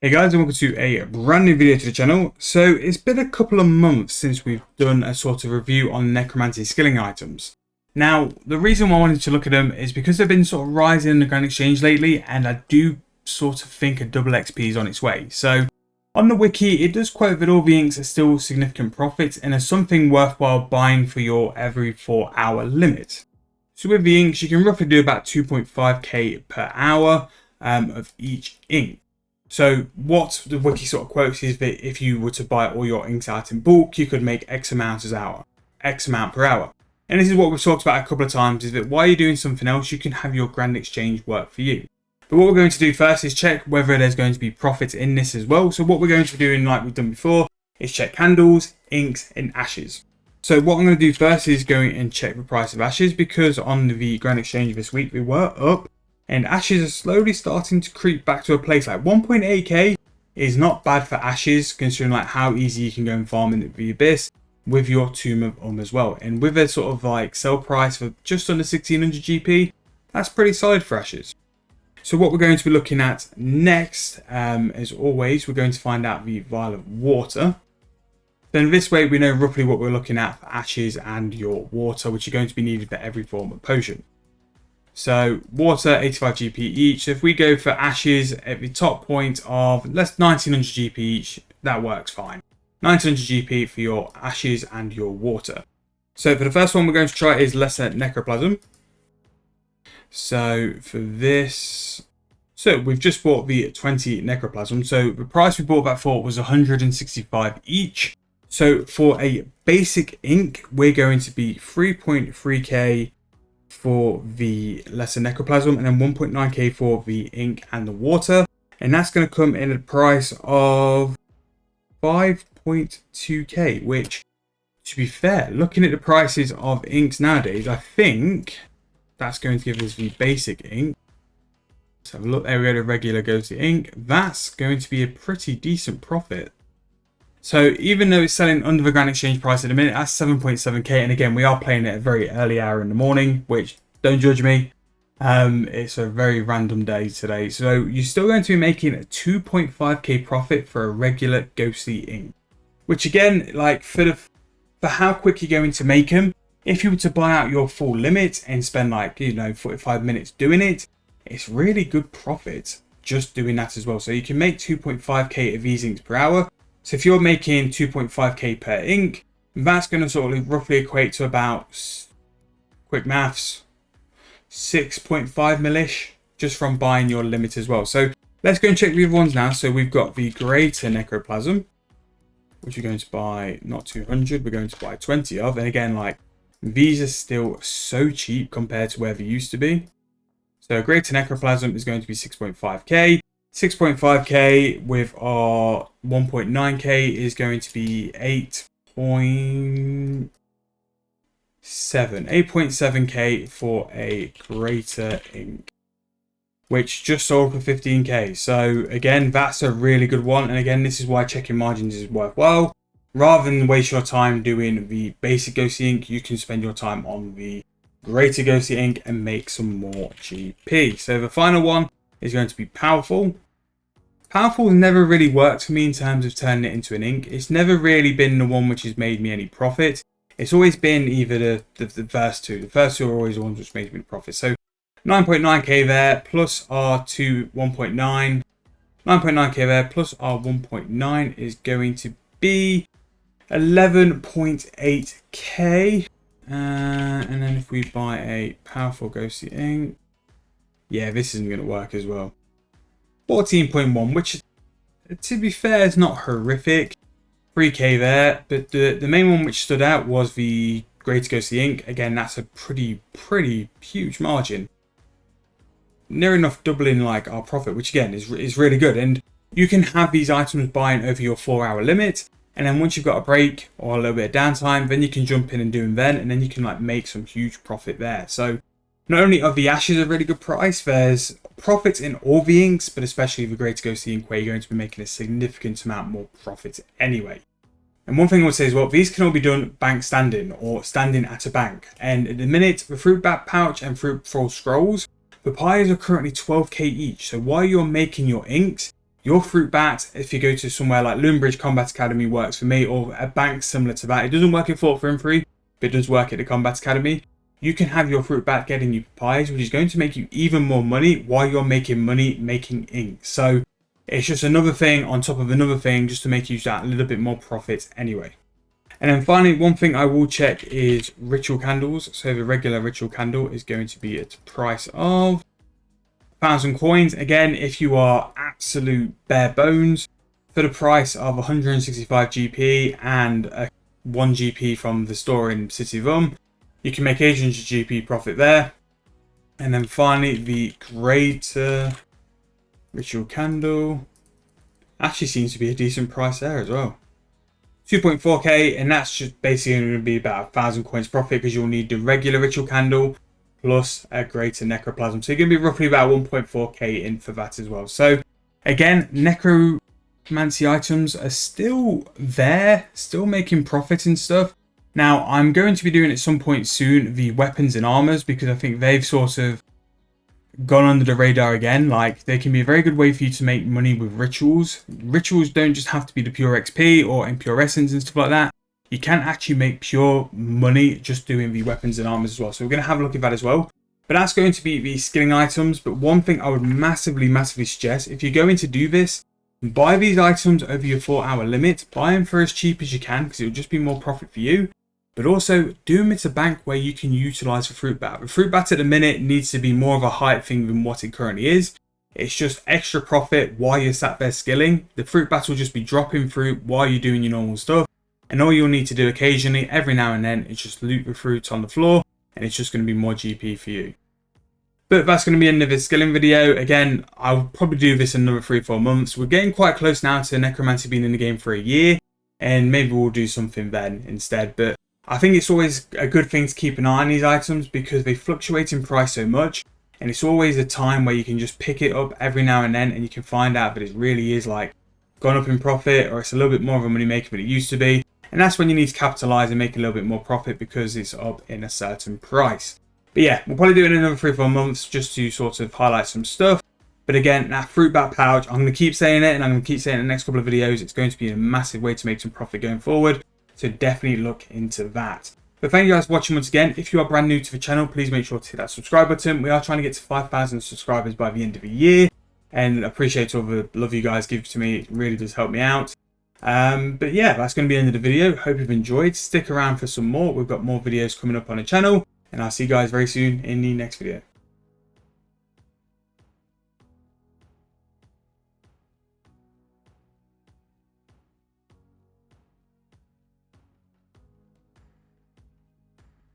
Hey guys, and welcome to a brand new video to the channel. So it's been a couple of months since we've done a sort of review on necromancy skilling items. Now, the reason why I wanted to look at them is because they've been sort of rising in the Grand Exchange lately, and I do sort of think a double XP is on its way. So on the wiki, it does quote that all the inks are still significant profits and are something worthwhile buying for your every 4-hour limit. So with the inks, you can roughly do about 2.5k per hour of each ink. So what the wiki sort of quotes is that if you were to buy all your inks out in bulk, you could make X amount per hour. And this is what we've talked about a couple of times, is that while you're doing something else, you can have your Grand Exchange work for you. But what we're going to do first is check whether there's going to be profit in this as well. So what we're going to be doing, like we've done before, is check candles, inks, and ashes. So what I'm going to do first is going and check the price of ashes, because on the Grand Exchange this week, we were up. And ashes are slowly starting to creep back to a place. Like 1.8k is not bad for ashes, considering like how easy you can go and farm in the abyss with your Tomb of as well. And with a sort of like sell price for just under 1600 GP, that's pretty solid for ashes. So what we're going to be looking at next, as always, we're going to find out the vial of water. Then this way we know roughly what we're looking at for ashes and your water, which are going to be needed for every form of potion. So water, 85 GP each. So if we go for ashes at the top point of, let's 1900 GP each, that works fine. 1900 GP for your ashes and your water. So for the first one we're going to try is lesser necroplasm. So for this, so we've just bought the 20 necroplasm. So the price we bought that for was 165 each. So for a basic ink, we're going to be 3.3k for the lesser necroplasm, and then 1.9k for the ink and the water, and that's going to come in at a price of 5.2k, which, to be fair, looking at the prices of inks nowadays, I think that's going to give us the basic ink. Let's have a look. There we go, the regular ghostly ink. That's going to be a pretty decent profit. So even though it's selling under the Grand Exchange price at the minute, that's 7.7k. And again, we are playing it at a very early hour in the morning, which, don't judge me. It's a very random day today. So you're still going to be making a 2.5k profit for a regular ghostly ink. Which again, like for how quick you're going to make them, if you were to buy out your full limit and spend like, 45 minutes doing it, it's really good profit just doing that as well. So you can make 2.5k of these inks per hour. So if you're making 2.5k per ink, that's going to sort of roughly equate to about, quick maths, 6.5 mil-ish just from buying your limit as well. So let's go and check the other ones now. So we've got the greater necroplasm, which we're going to buy not 200, we're going to buy 20 of. And again, like these are still so cheap compared to where they used to be. So greater necroplasm is going to be 6.5k. 6.5k with our 1.9k is going to be 8.7k for a greater ink, which just sold for 15k. So again, that's a really good one. And again, this is why checking margins is worthwhile. Rather than waste your time doing the basic ghostly ink, you can spend your time on the greater ghostly ink and make some more GP. So the final one is going to be powerful. Powerful has never really worked for me in terms of turning it into an ink. It's never really been the one which has made me any profit. It's always been either the first two. The first two are always the ones which made me profit. So 9.9k there plus our 1.9. 9.9k there plus our 1.9 is going to be 11.8k. And then if we buy a powerful ghostly ink, yeah, this isn't going to work as well. 14.1, which to be fair is not horrific. 3k there, but the main one which stood out was the greater ghostly ink. Again, that's a pretty huge margin, near enough doubling like our profit, which again is really good. And you can have these items buying over your 4-hour limit, and then once you've got a break or a little bit of downtime, then you can jump in and do them then, and then you can like make some huge profit there. So not only are the ashes a really good price, there's profits in all the inks, but especially the greater ghostly ink, where you're going to be making a significant amount more profit anyway. And one thing I would say as well, these can all be done bank standing or standing at a bank. And at the minute, the fruit bat pouch and fruit troll scrolls, the pies are currently 12k each. So while you're making your inks, your fruit bat, if you go to somewhere like Loonbridge Combat Academy works for me, or a bank similar to that. It doesn't work in Fort for free, but it does work at the Combat Academy. You can have your fruit bat getting you papayas, which is going to make you even more money while you're making money making ink. So it's just another thing on top of another thing, just to make you that little bit more profit anyway. And then finally, one thing I will check is ritual candles. So the regular ritual candle is going to be at a price of 1,000 coins. Again, if you are absolute bare bones, for the price of 165 GP and 1 GP from the store in City of you can make 800 GP profit there. And then finally, the greater ritual candle actually seems to be a decent price there as well. 2.4k, and that's just basically going to be about 1,000 coins profit, because you'll need the regular ritual candle plus a greater necroplasm. So you're going to be roughly about 1.4k in for that as well. So again, necromancy items are still there, still making profit and stuff. Now, I'm going to be doing at some point soon the weapons and armors, because I think they've sort of gone under the radar again. Like, they can be a very good way for you to make money with rituals. Rituals don't just have to be the pure XP or impure essence and stuff like that. You can actually make pure money just doing the weapons and armors as well. So we're going to have a look at that as well. But that's going to be the skilling items. But one thing I would massively suggest, if you're going to do this, buy these items over your 4-hour limit. Buy them for as cheap as you can, because it will just be more profit for you. But also, do them at a bank where you can utilize the fruit bat. The fruit bat at the minute needs to be more of a hype thing than what it currently is. It's just extra profit while you're sat there skilling. The fruit bat will just be dropping fruit while you're doing your normal stuff. And all you'll need to do occasionally, every now and then, is just loot the fruits on the floor. And it's just going to be more GP for you. But that's going to be the end of this skilling video. Again, I'll probably do this in another 3-4 months. We're getting quite close now to Necromancy being in the game for a year. And maybe we'll do something then instead. But I think it's always a good thing to keep an eye on these items, because they fluctuate in price so much. And it's always a time where you can just pick it up every now and then, and you can find out that it really is like gone up in profit, or it's a little bit more of a money maker than it used to be. And that's when you need to capitalize and make a little bit more profit, because it's up in a certain price. But yeah, we'll probably do it in another 3-4 months just to sort of highlight some stuff. But again, that fruit bat pouch, I'm going to keep saying it, and I'm going to keep saying it in the next couple of videos. It's going to be a massive way to make some profit going forward. So definitely look into that. But thank you guys for watching once again. If you are brand new to the channel, please make sure to hit that subscribe button. We are trying to get to 5,000 subscribers by the end of the year. And I appreciate all the love you guys give to me. It really does help me out. But yeah, that's going to be the end of the video. Hope you've enjoyed. Stick around for some more. We've got more videos coming up on the channel. And I'll see you guys very soon in the next video.